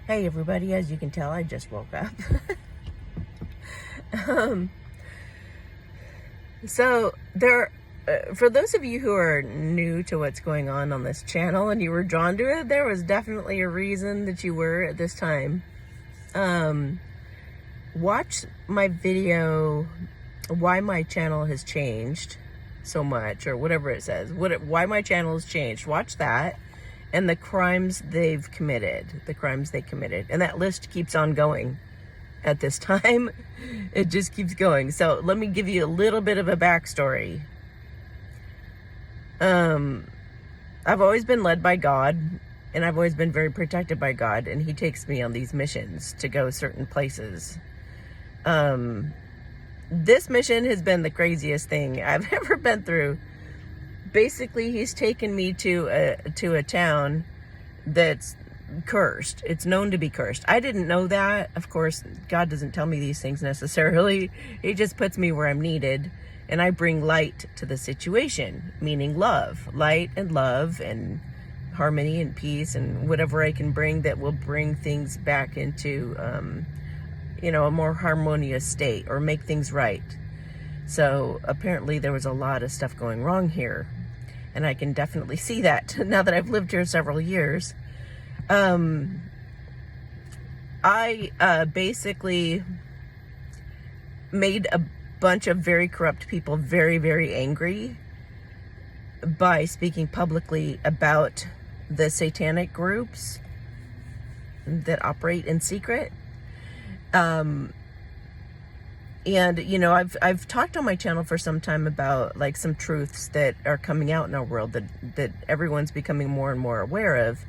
Hey everybody, as you can tell, I just woke up. um, so there, for those of you who are new to what's going on this channel and you were drawn to it, there was definitely a reason that you were at this time. Watch my video, why my channel has changed so much, or whatever it says, why my channel has changed. Watch that. And the crimes they committed. And that list keeps on going at this time. It just keeps going. So let me give you a little bit of a backstory. I've always been led by God, and I've always been very protected by God, and he takes me on these missions to go certain places. This mission has been the craziest thing I've ever been through. Basically, he's taken me to a town that's cursed. It's known to be cursed. I didn't know that. Of course, God doesn't tell me these things necessarily. He just puts me where I'm needed, and I bring light to the situation, meaning love. Light and love and harmony and peace and whatever I can bring that will bring things back into, a more harmonious state or make things right. So apparently there was a lot of stuff going wrong here. And I can definitely see that now that I've lived here several years. I basically made a bunch of very corrupt people very, very angry by speaking publicly about the satanic groups that operate in secret. And, I've talked on my channel for some time about like some truths that are coming out in our world that everyone's becoming more and more aware of.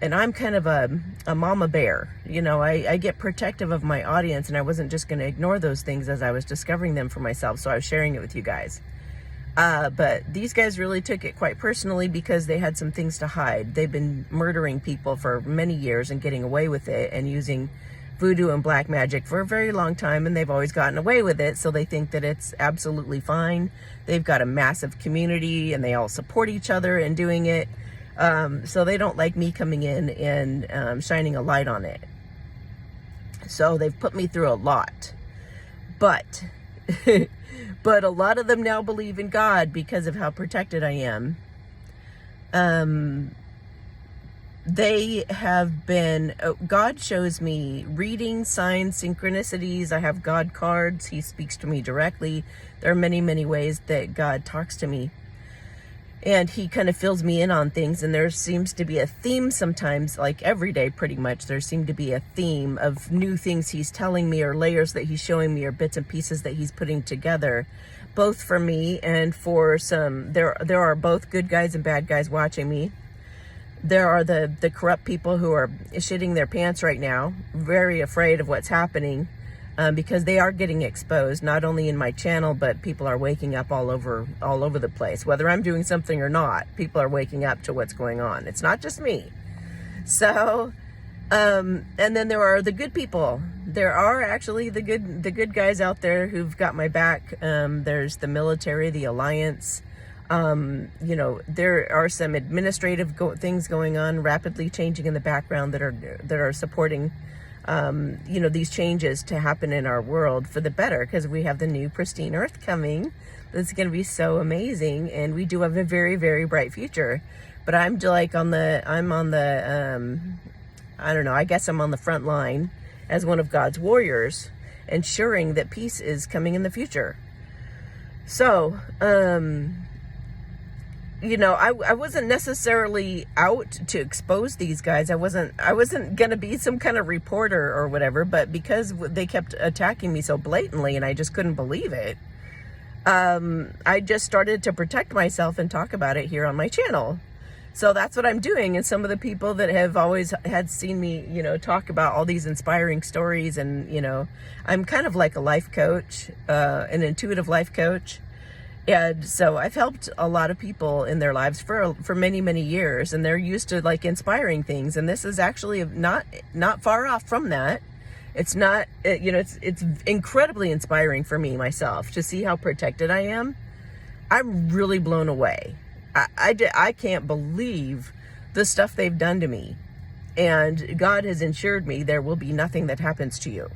And I'm kind of a mama bear. I get protective of my audience, and I wasn't just going to ignore those things as I was discovering them for myself. So I was sharing it with you guys. But these guys really took it quite personally because they had some things to hide. They've been murdering people for many years and getting away with it and using voodoo and black magic for a very long time, and they've always gotten away with it, so they think that it's absolutely fine. They've got a massive community and they all support each other in doing it, so they don't like me coming in and shining a light on it. So they've put me through a lot, but but a lot of them now believe in God because of how protected I am. They have been, God shows me reading, signs, synchronicities. I have God cards. He speaks to me directly. There are many, many ways that God talks to me. And he kind of fills me in on things. And there seems to be a theme sometimes, like every day pretty much, there seemed to be a theme of new things he's telling me, or layers that he's showing me, or bits and pieces that he's putting together, both for me and for some, there are both good guys and bad guys watching me. There are the corrupt people who are shitting their pants right now, very afraid of what's happening, because they are getting exposed, not only in my channel, but people are waking up all over the place. Whether I'm doing something or not, people are waking up to what's going on. It's not just me. So, and then there are the good people. There are actually the good guys out there who've got my back. There's the military, the alliance. There are some administrative things going on, rapidly changing in the background that are supporting, these changes to happen in our world for the better, because we have the new pristine earth coming. That's going to be so amazing. And we do have a very, very bright future, but I'm like on the I guess I'm on the front line as one of God's warriors, ensuring that peace is coming in the future. So, I wasn't necessarily out to expose these guys. I wasn't going to be some kind of reporter or whatever, but because they kept attacking me so blatantly and I just couldn't believe it, I just started to protect myself and talk about it here on my channel. So that's what I'm doing. And some of the people that have always had seen me, talk about all these inspiring stories, and, I'm kind of like a life coach, an intuitive life coach. And so I've helped a lot of people in their lives for many, many years, and they're used to like inspiring things. And this is actually not far off from that. It's not, it's incredibly inspiring for me myself to see how protected I am. I'm really blown away. I can't believe the stuff they've done to me. And God has assured me there will be nothing that happens to you.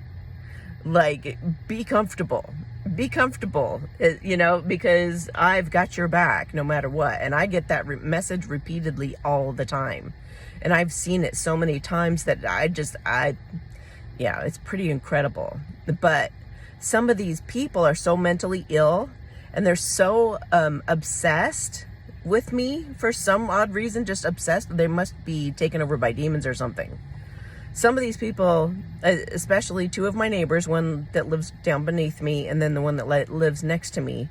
Like, be comfortable. Be comfortable, because I've got your back no matter what. And I get that message repeatedly all the time. And I've seen it so many times that it's pretty incredible. But some of these people are so mentally ill, and they're so obsessed with me for some odd reason, just obsessed. They must be taken over by demons or something. Some of these people, especially two of my neighbors, one that lives down beneath me and then the one that lives next to me,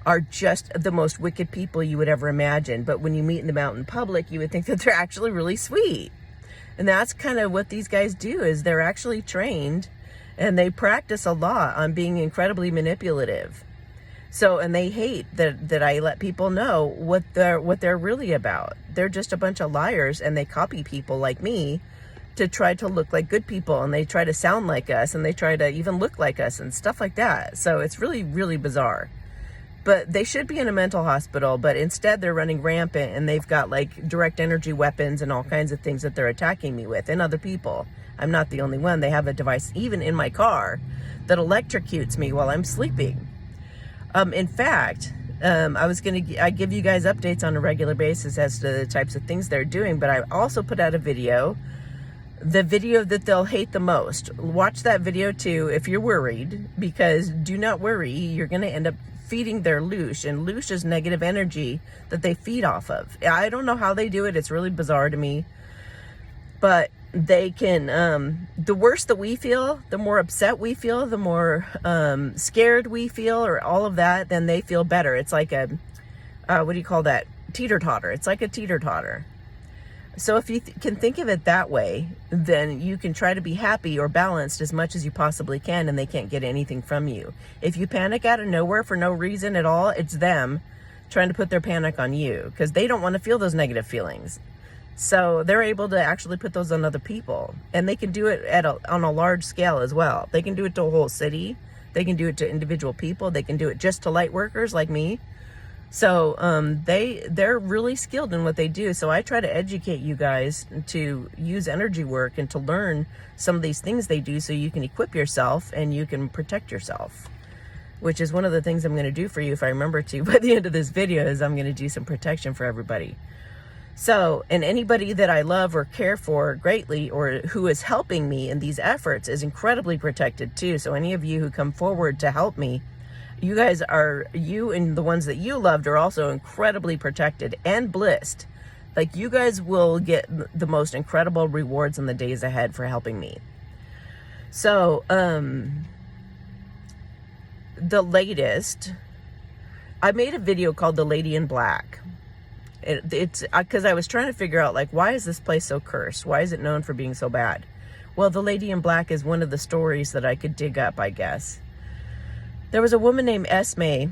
are just the most wicked people you would ever imagine. But when you meet them out in public, you would think that they're actually really sweet. And that's kind of what these guys do, is they're actually trained and they practice a lot on being incredibly manipulative. So, and they hate that I let people know what they're really about. They're just a bunch of liars, and they copy people like me to try to look like good people, and they try to sound like us, and they try to even look like us and stuff like that. So it's really, really bizarre. But they should be in a mental hospital, but instead they're running rampant, and they've got like direct energy weapons and all kinds of things that they're attacking me with, and other people. I'm not the only one. They have a device even in my car that electrocutes me while I'm sleeping. In fact, I give you guys updates on a regular basis as to the types of things they're doing, but I also put out a video, the video that they'll hate the most. Watch that video too if you're worried, because do not worry, you're going to end up feeding their loosh, and loosh is negative energy that they feed off of. I don't know how they do it. It's really bizarre to me, but they can, the worse that we feel, the more upset we feel, the more scared we feel, or all of that, then they feel better. It's like a, what do you call that? Teeter-totter. It's like a teeter-totter. So if you can think of it that way, then you can try to be happy or balanced as much as you possibly can, and they can't get anything from you. If you panic out of nowhere for no reason at all, it's them trying to put their panic on you, because they don't want to feel those negative feelings. So they're able to actually put those on other people, and they can do it on a large scale as well. They can do it to a whole city. They can do it to individual people. They can do it just to light workers like me. So they're really skilled in what they do. So I try to educate you guys to use energy work and to learn some of these things they do, so you can equip yourself and you can protect yourself, which is one of the things I'm going to do for you, if I remember to, by the end of this video, is I'm going to do some protection for everybody. So, and anybody that I love or care for greatly, or who is helping me in these efforts, is incredibly protected too. So any of you who come forward to help me, you and the ones that you loved are also incredibly protected and blessed. Like, you guys will get the most incredible rewards in the days ahead for helping me. So, the latest, I made a video called The Lady in Black. It's because I was trying to figure out, like, why is this place so cursed? Why is it known for being so bad? Well, the Lady in Black is one of the stories that I could dig up, I guess. There was a woman named Esme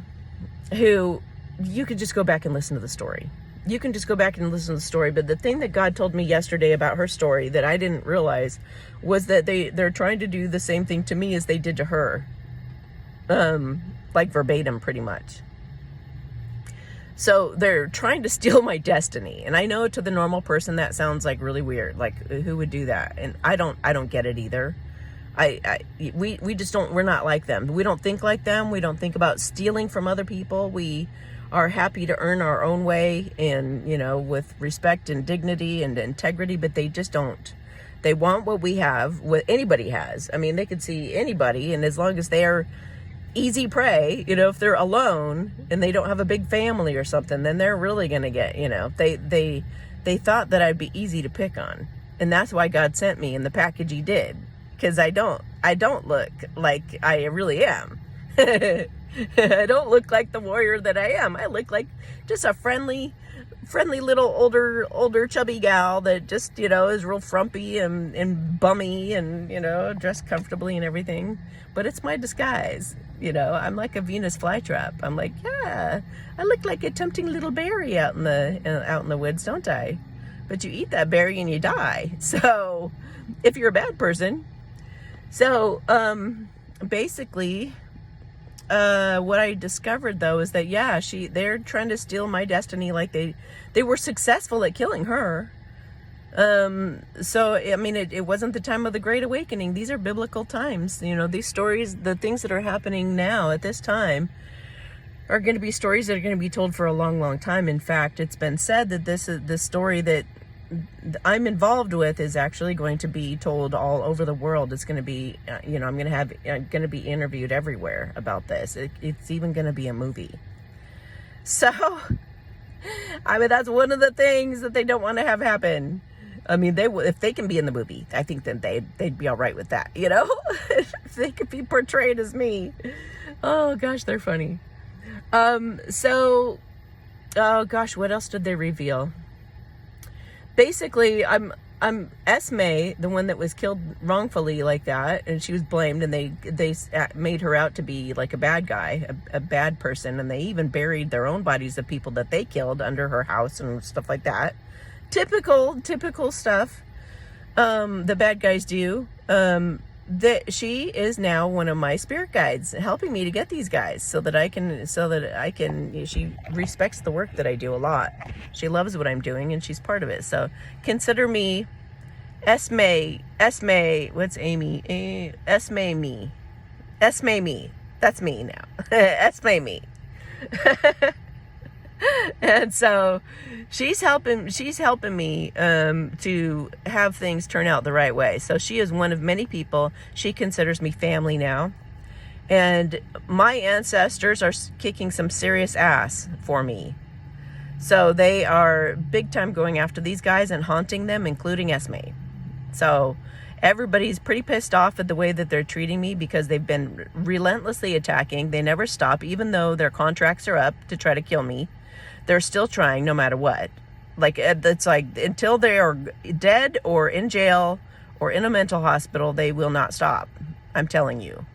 who, you could just go back and listen to the story. You can just go back and listen to the story. But the thing that God told me yesterday about her story that I didn't realize was that they're trying to do the same thing to me as they did to her. Like verbatim, pretty much. So they're trying to steal my destiny. And I know to the normal person that sounds like really weird. Like, who would do that? And I don't get it either. We just don't, we're not like them. We don't think like them. We don't think about stealing from other people. We are happy to earn our own way, and, with respect and dignity and integrity, but they just don't. They want what we have, what anybody has. I mean, they could see anybody, and as long as they're easy prey, if they're alone and they don't have a big family or something, then they're really going to get, they thought that I'd be easy to pick on. And that's why God sent me in the package he did. Because I don't look like I really am. I don't look like the warrior that I am. I look like just a friendly little older chubby gal that just, is real frumpy and bummy and, dressed comfortably and everything. But it's my disguise. I'm like a Venus flytrap. I'm like, yeah, I look like a tempting little berry out in the woods, don't I? But you eat that berry and you die. So if you're a bad person. So, basically, what I discovered though is that, yeah, they're trying to steal my destiny. Like they were successful at killing her. So, I mean, it wasn't the time of the Great Awakening. These are biblical times. You know, these stories, the things that are happening now at this time are going to be stories that are going to be told for a long, long time. In fact, it's been said that this story that I'm involved with is actually going to be told all over the world. It's going to be, I'm going to be interviewed everywhere about this. It's even going to be a movie. So, I mean, that's one of the things that they don't want to have happen. I mean, if they can be in the movie, I think then they'd be all right with that, you know? If they could be portrayed as me. Oh gosh, they're funny. Oh gosh, what else did they reveal? Basically, I'm Esme, the one that was killed wrongfully like that, and she was blamed, and they made her out to be like a bad guy, a bad person, and they even buried their own bodies of people that they killed under her house and stuff like that. Typical stuff the bad guys do. That she is now one of my spirit guides, helping me to get these guys so that I can, she respects the work that I do a lot. She loves what I'm doing, and she's part of it. So consider me Esme, what's Amy? Esme me. That's me now. Esme me. And so she's helping me to have things turn out the right way. So she is one of many people. She considers me family now. And my ancestors are kicking some serious ass for me. So they are big time going after these guys and haunting them, including Esme. So everybody's pretty pissed off at the way that they're treating me because they've been relentlessly attacking. They never stop, even though their contracts are up to try to kill me. They're still trying no matter what. Like, it's like until they are dead or in jail or in a mental hospital, they will not stop. I'm telling you.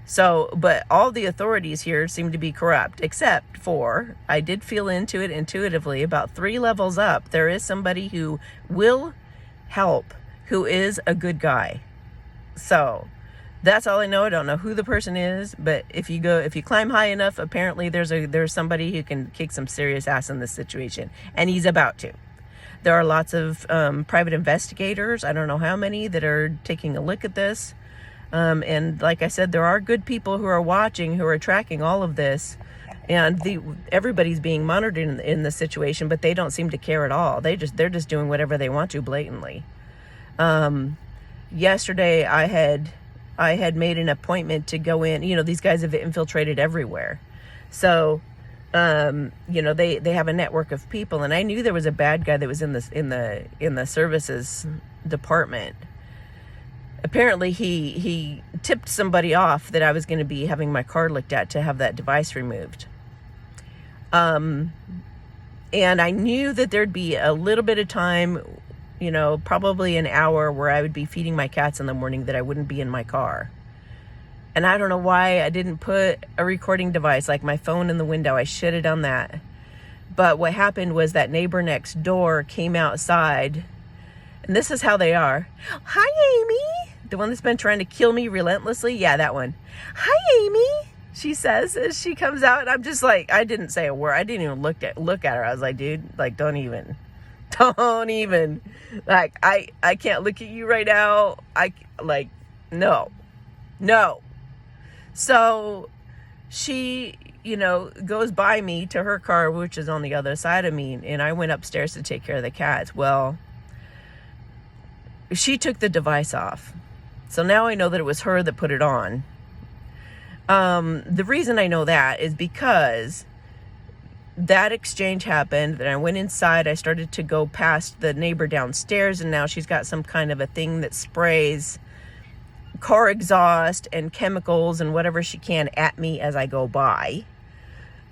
So, but all the authorities here seem to be corrupt, except for, I did feel into it intuitively, about 3 levels up, there is somebody who will help, who is a good guy. So that's all I know. I don't know who the person is, but if you climb high enough, apparently there's somebody who can kick some serious ass in this situation, and he's about to. There are lots of private investigators, I don't know how many, that are taking a look at this. And like I said, there are good people who are watching, who are tracking all of this, and everybody's being monitored in the situation, but they don't seem to care at all. They're just doing whatever they want to blatantly. Yesterday I had made an appointment to go in. You know, these guys have infiltrated everywhere. So, they have a network of people, and I knew there was a bad guy that was in the services department. Apparently he tipped somebody off that I was going to be having my car looked at to have that device removed. And I knew that there'd be a little bit of time, probably an hour, where I would be feeding my cats in the morning, that I wouldn't be in my car. And I don't know why I didn't put a recording device, like my phone, in the window. I should have done that. But what happened was that neighbor next door came outside, and this is how they are. Hi, Amy. The one that's been trying to kill me relentlessly. Yeah, that one. Hi, Amy, she says as she comes out. And I'm just like, I didn't say a word. I didn't even look at her. I was like, dude, like, don't even. Like, I can't look at you right now. No. So she, goes by me to her car, which is on the other side of me. And I went upstairs to take care of the cats. Well, she took the device off. So now I know that it was her that put it on. The reason I know that is because that exchange happened. Then I went inside. I started to go past the neighbor downstairs, and now she's got some kind of a thing that sprays car exhaust and chemicals and whatever she can at me as I go by.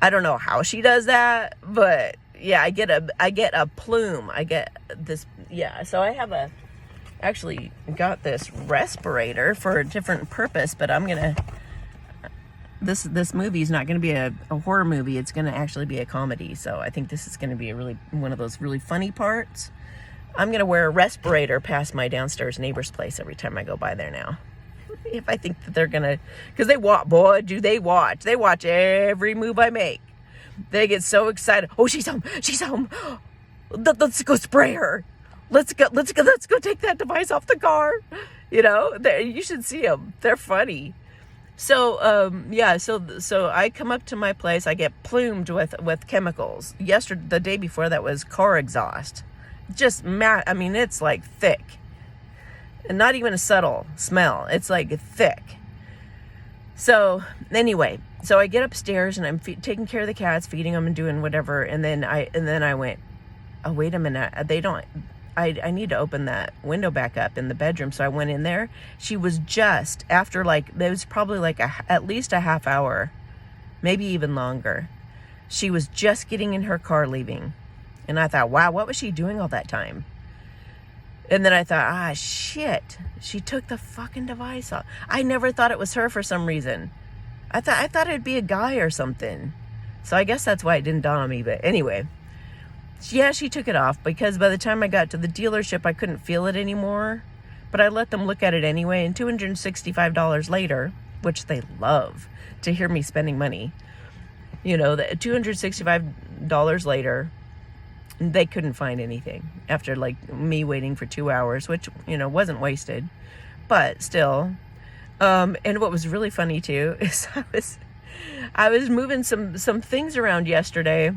I don't know how she does that, but yeah, I get a plume. I get this. Yeah. So I have actually got this respirator for a different purpose, but this movie is not going to be a horror movie. It's going to actually be a comedy. So I think this is going to be one of those really funny parts. I'm going to wear a respirator past my downstairs neighbor's place every time I go by there now. If I think that they're going to, because they watch, boy, do they watch. They watch every move I make. They get so excited. Oh, she's home. Let's go spray her. let's go take that device off the car. You should see them. They're funny. So, so I come up to my place, I get plumed with chemicals. The day before that was car exhaust. Just it's like thick. And not even a subtle smell. It's like thick. So, anyway, so I get upstairs and I'm taking care of the cats, feeding them and doing whatever. And then I went, oh, wait a minute. I need to open that window back up in the bedroom. So I went in there. She was just after it was probably at least a half hour, maybe even longer. She was just getting in her car leaving. And I thought, wow, what was she doing all that time? And then I thought, shit, she took the fucking device off. I never thought it was her for some reason. I thought it'd be a guy or something. So I guess that's why it didn't dawn on me. But anyway. Yeah, she took it off because by the time I got to the dealership, I couldn't feel it anymore. But I let them look at it anyway. And $265 later, which they love to hear me spending money, the $265 later, they couldn't find anything after me waiting for 2 hours, which, wasn't wasted. But still. And what was really funny too is I was moving some things around yesterday.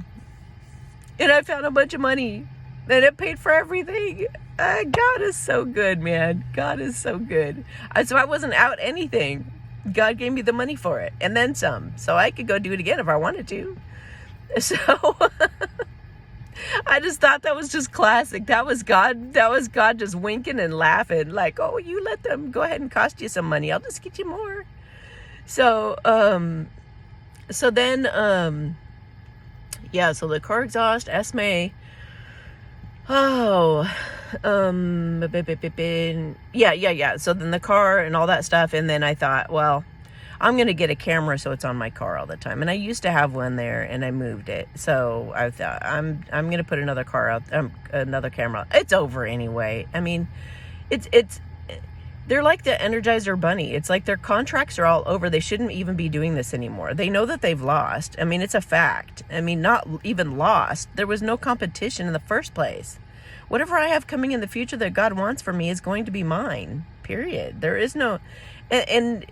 And I found a bunch of money. And it paid for everything. God is so good, man. God is so good. So I wasn't out anything. God gave me the money for it. And then some. So I could go do it again if I wanted to. So I just thought that was just classic. That was God. That was God just winking and laughing. Like, oh, you let them go ahead and cost you some money. I'll just get you more. So then... yeah, so the car exhaust, Esme. Yeah. So then the car and all that stuff. And then I thought, well, I'm going to get a camera so it's on my car all the time. And I used to have one there and I moved it. So I thought, I'm going to put another camera. It's over anyway. I mean, they're like the Energizer Bunny. It's like their contracts are all over. They shouldn't even be doing this anymore. They know that they've lost. I mean, it's a fact. I mean, not even lost. There was no competition in the first place. Whatever I have coming in the future that God wants for me is going to be mine, period. There is no... And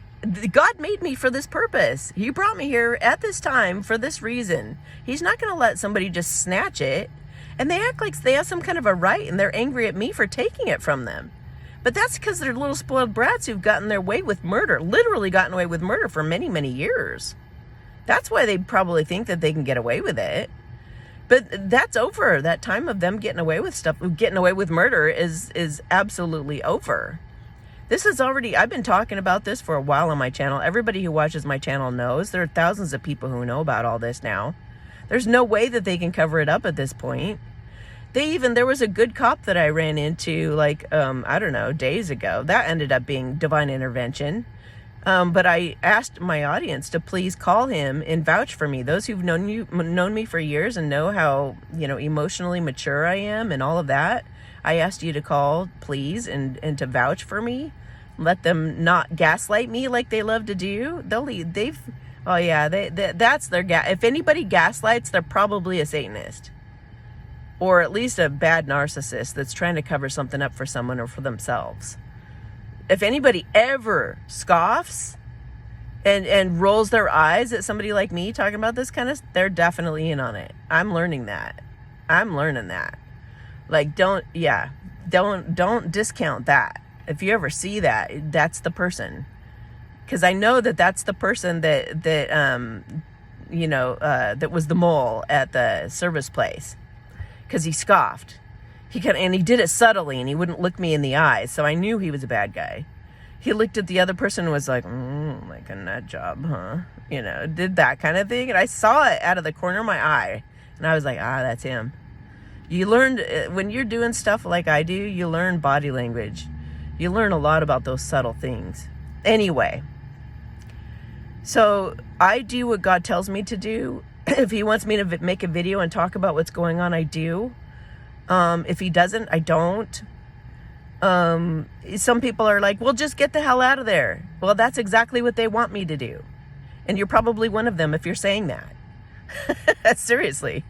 God made me for this purpose. He brought me here at this time for this reason. He's not going to let somebody just snatch it. And they act like they have some kind of a right and they're angry at me for taking it from them. But that's because they're little spoiled brats who've gotten their way with murder, literally gotten away with murder for many, many years. That's why they probably think that they can get away with it. But that's over. That time of them getting away with stuff, getting away with murder is absolutely over. This is already, I've been talking about this for a while on my channel. Everybody who watches my channel knows. There are thousands of people who know about all this now. There's no way that they can cover it up at this point. There was a good cop that I ran into days ago. That ended up being divine intervention. But I asked my audience to please call him and vouch for me. Those who've known me for years and know how, emotionally mature I am and all of that. I asked you to call, please, and to vouch for me. Let them not gaslight me like they love to do. That's their if anybody gaslights, they're probably a Satanist. Or at least a bad narcissist that's trying to cover something up for someone or for themselves. If anybody ever scoffs and rolls their eyes at somebody like me talking about this kind of, they're definitely in on it. I'm learning that. Don't discount that. If you ever see that, that's the person. Because I know that that's the person that was the mole at the service place. Because he scoffed. He did it subtly, and he wouldn't look me in the eyes, so I knew he was a bad guy. He looked at the other person and was like, like a nut job, huh? Did that kind of thing, and I saw it out of the corner of my eye, and I was like, that's him. You learned, when you're doing stuff like I do, you learn body language. You learn a lot about those subtle things. Anyway, so I do what God tells me to do. If he wants me to make a video and talk about what's going on, I do. If he doesn't, I don't. Some people are like, well, just get the hell out of there. Well, that's exactly what they want me to do. And you're probably one of them if you're saying that. Seriously.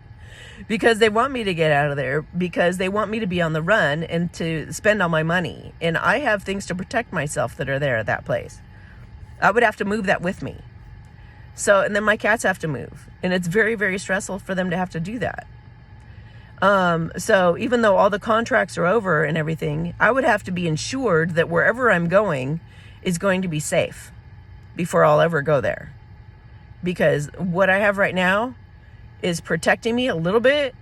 because they want me to get out of there, because they want me to be on the run and to spend all my money. And I have things to protect myself that are there at that place. I would have to move that with me. So, and then my cats have to move. And it's very, very stressful for them to have to do that. So even though all the contracts are over and everything, I would have to be ensured that wherever I'm going is going to be safe before I'll ever go there. Because what I have right now is protecting me a little bit.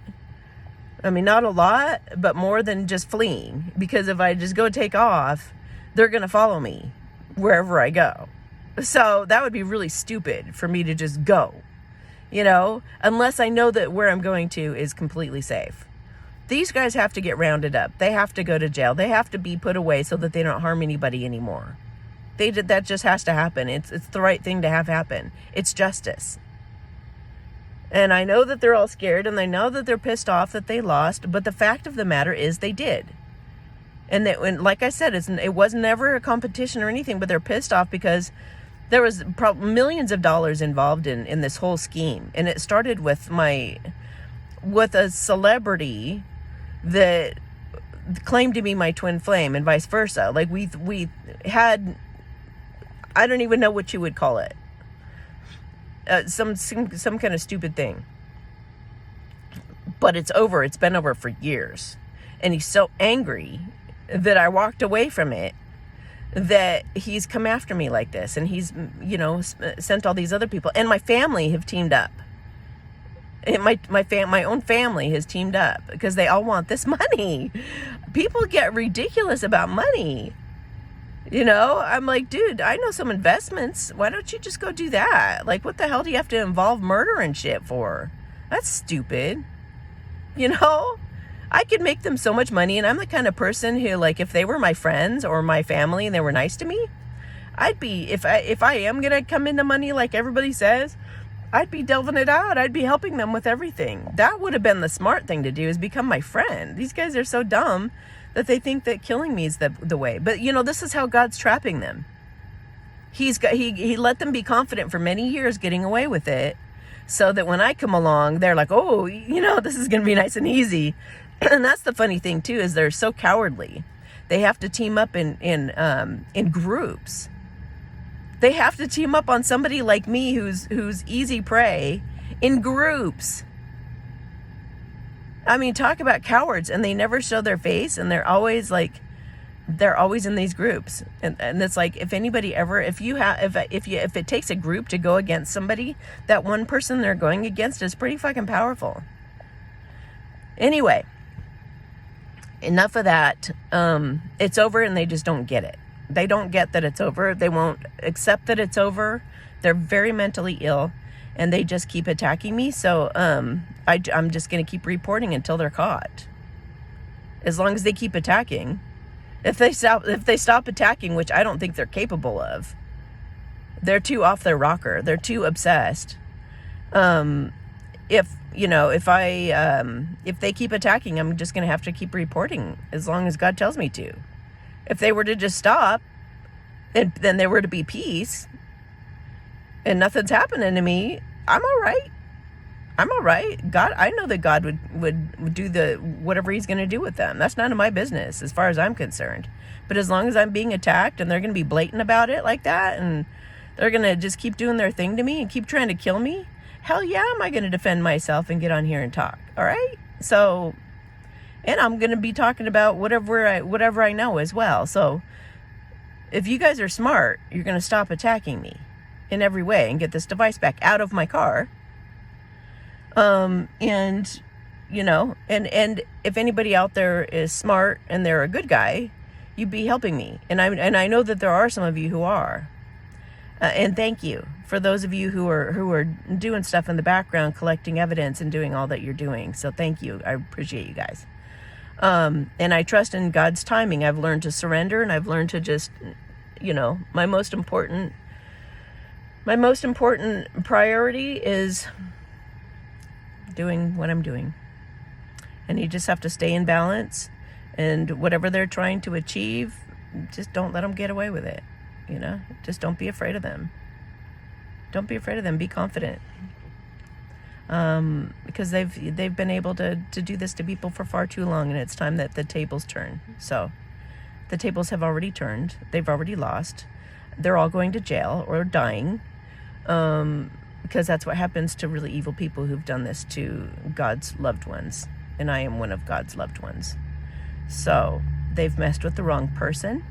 I mean, not a lot, but more than just fleeing. Because if I just go take off, they're going to follow me wherever I go. So that would be really stupid for me to just go, you know, unless I know that where I'm going to is completely safe. These guys have to get rounded up. They have to go to jail. They have to be put away so that they don't harm anybody anymore. That just has to happen. It's the right thing to have happen. It's justice. And I know that they're all scared, and I know that they're pissed off that they lost, but the fact of the matter is they did. And like I said, it was never a competition or anything, but they're pissed off because there was probably millions of dollars involved in this whole scheme. And it started with a celebrity that claimed to be my twin flame and vice versa. Like we had, I don't even know what you would call it. Some kind of stupid thing. But it's over. It's been over for years. And he's so angry that I walked away from it, that he's come after me like this. And he's, you know, sent all these other people. And my family have teamed up. And my own family has teamed up because they all want this money. People get ridiculous about money. You know, I'm like, dude, I know some investments. Why don't you just go do that? Like, what the hell do you have to involve murder and shit for? That's stupid. You know, I could make them so much money. And I'm the kind of person who, like, if they were my friends or my family and they were nice to me, I'd be, if I am going to come into money like everybody says, I'd be delving it out. I'd be helping them with everything. That would have been the smart thing to do, is become my friend. These guys are so dumb that they think that killing me is the way. But, you know, this is how God's trapping them. He let them be confident for many years, getting away with it, so that when I come along, they're like, oh, you know, this is going to be nice and easy. And that's the funny thing, too, is they're so cowardly. They have to team up in groups. They have to team up on somebody like me who's easy prey in groups. I mean, talk about cowards, and they never show their face, and they're always in these groups. And it's like, if anybody ever, if it takes a group to go against somebody, that one person they're going against is pretty fucking powerful. Anyway, enough of that. It's over, and they just don't get it. They don't get that it's over. They won't accept that it's over. They're very mentally ill, and they just keep attacking me. So I'm just going to keep reporting until they're caught. As long as they keep attacking. If they stop attacking, which I don't think they're capable of, they're too off their rocker. They're too obsessed. If they keep attacking, I'm just going to have to keep reporting as long as God tells me to. If they were to just stop, and then there were to be peace, and nothing's happening to me, I'm all right. I'm all right. God, I know that God would do whatever he's going to do with them. That's none of my business as far as I'm concerned. But as long as I'm being attacked and they're going to be blatant about it like that, and they're going to just keep doing their thing to me and keep trying to kill me, hell yeah, am I going to defend myself and get on here and talk. All right? So, and I'm going to be talking about whatever I know as well. So if you guys are smart, you're going to stop attacking me in every way and get this device back out of my car. And you know, and if anybody out there is smart and they're a good guy, you'd be helping me. And I know that there are some of you who are. And thank you for those of you who are doing stuff in the background, collecting evidence and doing all that you're doing. So thank you. I appreciate you guys. And I trust in God's timing. I've learned to surrender, and I've learned to just, you know, my most important priority is doing what I'm doing. And you just have to stay in balance, and whatever they're trying to achieve, just don't let them get away with it. You know, just don't be afraid of them. Don't be afraid of them. Be confident. because they've been able to do this to people for far too long, and it's time that the tables turn. So the tables have already turned. They've already lost. They're all going to jail or dying, because that's what happens to really evil people who've done this to God's loved ones. And I am one of God's loved ones. So they've messed with the wrong person,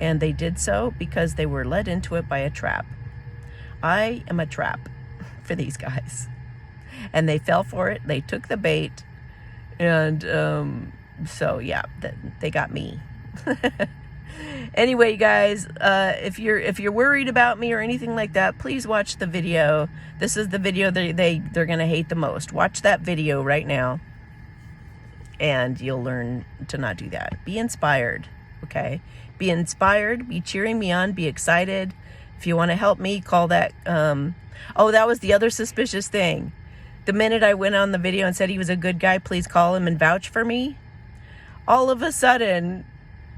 and they did so because they were led into it by a trap. I am a trap for these guys, and they fell for it. They took the bait, and so yeah, they got me. Anyway, guys, if you're worried about me or anything like that, please watch the video. This is the video they're gonna hate the most. Watch that video right now, and you'll learn to not do that. Be inspired, okay? Be inspired. Be cheering me on. Be excited. If you want to help me, call that. Oh, that was the other suspicious thing. The minute I went on the video and said he was a good guy, please call him and vouch for me, all of a sudden,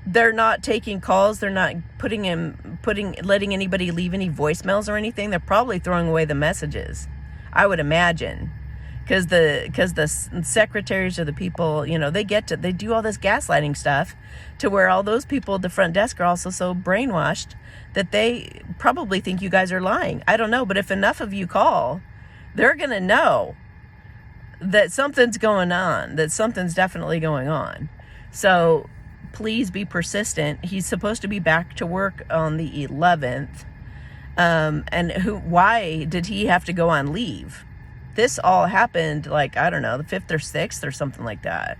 they're not taking calls. They're not letting anybody leave any voicemails or anything. They're probably throwing away the messages, I would imagine, because the secretaries or the people, they do all this gaslighting stuff to where all those people at the front desk are also so brainwashed that they probably think you guys are lying. I don't know, but if enough of you call, they're gonna know that something's going on, that something's definitely going on. So please be persistent. He's supposed to be back to work on the 11th. And why did he have to go on leave? This all happened like, I don't know, the 5th or 6th or something like that.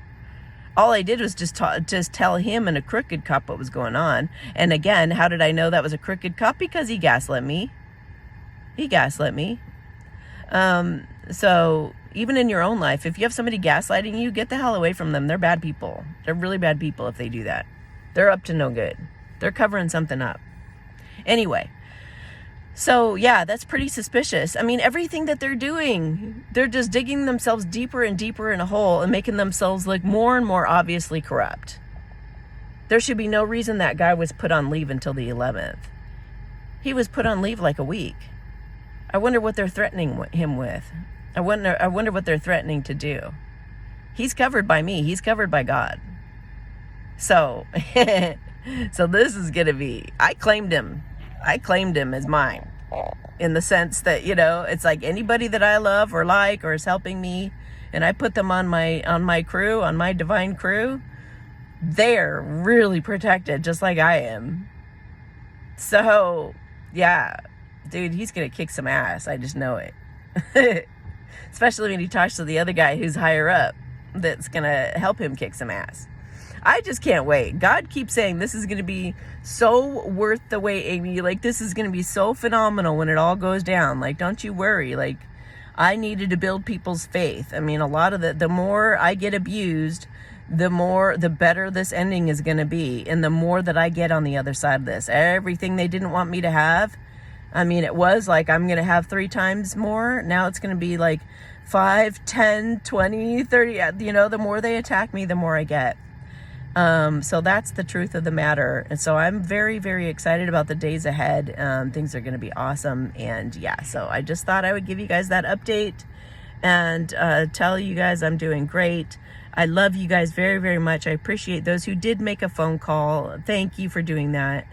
All I did was just tell him and a crooked cop what was going on. And again, how did I know that was a crooked cop? Because he gaslit me. So even in your own life, if you have somebody gaslighting you, get the hell away from them. They're bad people. They're really bad people if they do that. They're up to no good. They're covering something up. Anyway, so yeah, that's pretty suspicious. I mean, everything that they're doing, they're just digging themselves deeper and deeper in a hole and making themselves look more and more obviously corrupt. There should be no reason that guy was put on leave until the 11th. He was put on leave like a week. I wonder what they're threatening him with. I wonder what they're threatening to do. He's covered by me. He's covered by God. So, so this is going to be, I claimed him as mine, in the sense that, it's like anybody that I love or like or is helping me, and I put them on my crew, on my divine crew, they're really protected, just like I am. So, yeah, dude, he's going to kick some ass. I just know it. Especially when he talks to the other guy who's higher up that's going to help him kick some ass. I just can't wait. God keeps saying this is going to be so worth the wait, Amy. Like, this is going to be so phenomenal when it all goes down. Like, don't you worry. Like, I needed to build people's faith. I mean, a lot of the more I get abused, the better this ending is going to be. And the more that I get on the other side of this. Everything they didn't want me to have. I mean, it was like, I'm going to have 3 times more. Now it's going to be like 5, 10, 20, 30. The more they attack me, the more I get. So that's the truth of the matter. And so I'm very, very excited about the days ahead. Things are going to be awesome. And yeah, so I just thought I would give you guys that update and tell you guys I'm doing great. I love you guys very, very much. I appreciate those who did make a phone call. Thank you for doing that.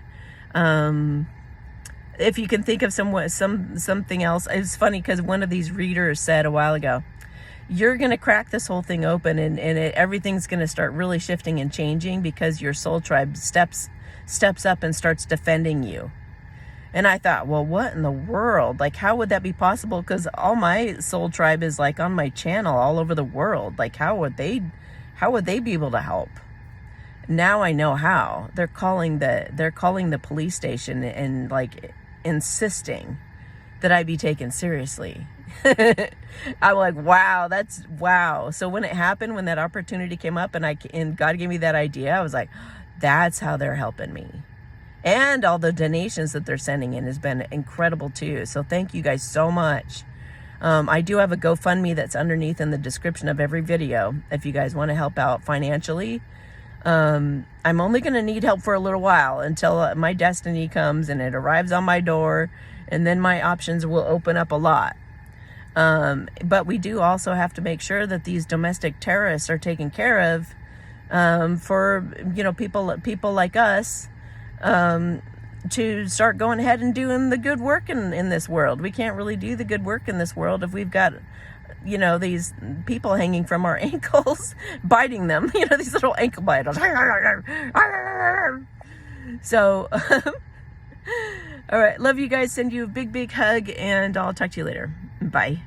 If you can think of something else, it's funny because one of these readers said a while ago, you're going to crack this whole thing open and everything's going to start really shifting and changing because your soul tribe steps up and starts defending you. And I thought, well, what in the world? Like, how would that be possible? Because all my soul tribe is like on my channel all over the world. Like, how would they be able to help? Now I know how. They're calling the police station and like insisting that I be taken seriously. I'm like, wow. So when it happened, when that opportunity came up and God gave me that idea, I was like, that's how they're helping me. And all the donations that they're sending in has been incredible too. So thank you guys so much. I do have a GoFundMe that's underneath in the description of every video if you guys want to help out financially. I'm only going to need help for a little while until my destiny comes and it arrives on my door, and then my options will open up a lot. But we do also have to make sure that these domestic terrorists are taken care of, for, people like us, to start going ahead and doing the good work in this world. We can't really do the good work in this world if we've got, these people hanging from our ankles, biting them, these little ankle biters. So, all right. Love you guys. Send you a big, big hug, and I'll talk to you later. Bye.